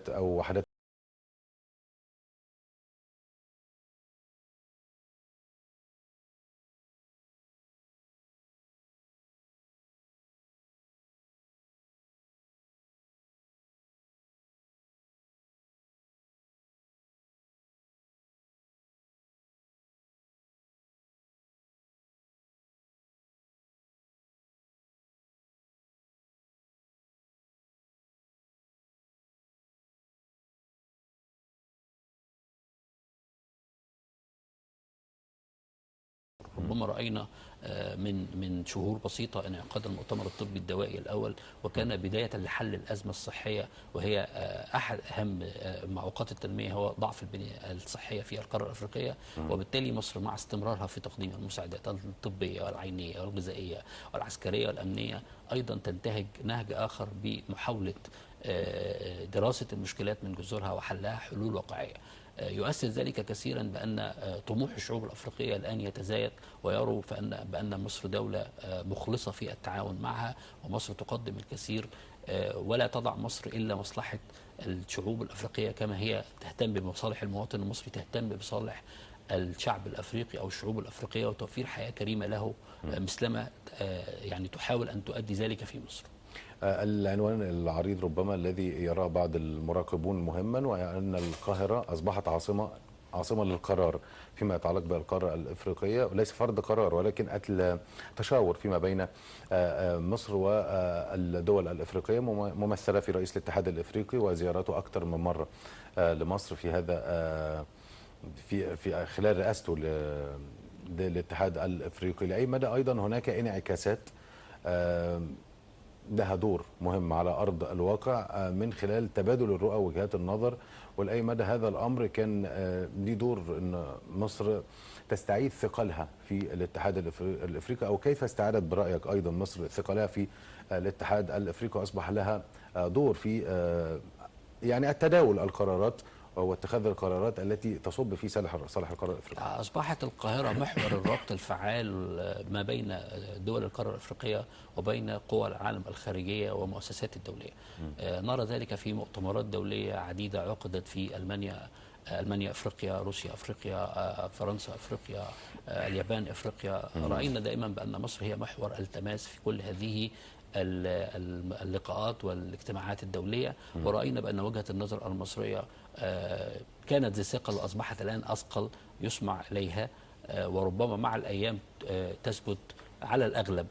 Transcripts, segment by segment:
أو وحدات ربما رأينا من شهور بسيطة انعقاد المؤتمر الطبي الدوائي الأول، وكان بداية لحل الأزمة الصحية، وهي أحد أهم معوقات التنمية هو ضعف البنية الصحية في القارة الأفريقية. وبالتالي مصر مع استمرارها في تقديم المساعدات الطبية والعينية والغذائية والعسكرية والأمنية أيضا تنتهج نهج آخر بمحاولة دراسة المشكلات من جذورها وحلها حلول واقعية. يؤثر ذلك كثيرا بأن طموح الشعوب الأفريقية الآن يتزايد، ويروا بأن مصر دولة مخلصة في التعاون معها، ومصر تقدم الكثير، ولا تضع مصر إلا مصلحة الشعوب الأفريقية كما هي تهتم بمصالح المواطن المصري، تهتم بصالح الشعب الأفريقي أو الشعوب الأفريقية وتوفير حياة كريمة له، مثلما يعني تحاول أن تؤدي ذلك في مصر. العنوان العريض ربما الذي يراه بعض المراقبون مهما، وأن القاهرة أصبحت عاصمة للقرار فيما يتعلق بالقارة الإفريقية، وليس فرض قرار ولكن التشاور فيما بين مصر والدول الإفريقية، ممثلة في رئيس الاتحاد الإفريقي وزياراته أكثر من مرة لمصر في هذا في خلال رئاسته للاتحاد الإفريقي. لأي مدى أيضا هناك انعكاسات لها دور مهم على أرض الواقع من خلال تبادل الرؤى ووجهات النظر، ولأي مدى هذا الأمر كان ليه دور أن مصر تستعيد ثقلها في الاتحاد الإفريقي، أو كيف استعادت برأيك أيضا مصر ثقلها في الاتحاد الإفريقي وأصبح لها دور في يعني التداول القرارات واتخاذ القرارات التي تصب في صالح القارة الإفريقية. أصبحت القاهرة محور الربط الفعال ما بين دول القارة الأفريقية وبين قوى العالم الخارجية ومؤسسات الدولية. نرى ذلك في مؤتمرات دولية عديدة عقدت في ألمانيا أفريقيا، روسيا أفريقيا، فرنسا أفريقيا، اليابان أفريقيا. رأينا دائما بأن مصر هي محور التماس في كل هذه اللقاءات والاجتماعات الدولية، ورأينا بأن وجهة النظر المصرية كانت ذي ثقل وأصبحت الآن أثقل يسمع إليها، وربما مع الأيام تثبت على الأغلب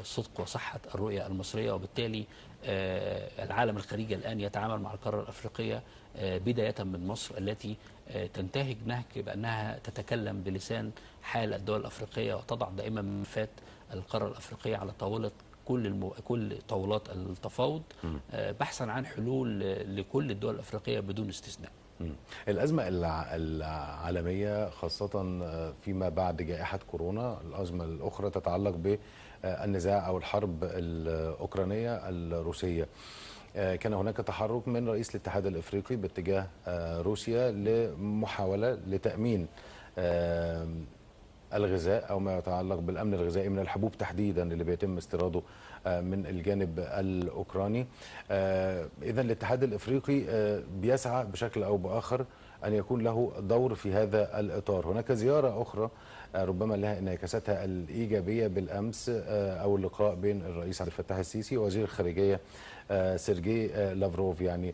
صدق وصحة الرؤية المصرية. وبالتالي العالم الخارجي الآن يتعامل مع القارة الأفريقية بداية من مصر التي تنتهج نهج بأنها تتكلم بلسان حال الدول الأفريقية، وتضع دائما ملفات القارة الأفريقية على طاولة كل طاولات التفاوض، بحثا عن حلول لكل الدول الأفريقية بدون استثناء. الأزمة العالمية خاصة فيما بعد جائحة كورونا، الأزمة الأخرى تتعلق بالنزاع أو الحرب الأوكرانية الروسية. كان هناك تحرك من رئيس الاتحاد الإفريقي باتجاه روسيا لمحاولة لتأمين الغذاء أو ما يتعلق بالأمن الغذائي من الحبوب تحديدا اللي بيتم استيراده من الجانب الأوكراني. إذن الاتحاد الإفريقي بيسعى بشكل أو بآخر أن يكون له دور في هذا الإطار. هناك زيارة أخرى ربما لها انعكاساتها الإيجابية بالأمس، أو اللقاء بين الرئيس عبد الفتاح السيسي ووزير الخارجية سيرجي لافروف. يعني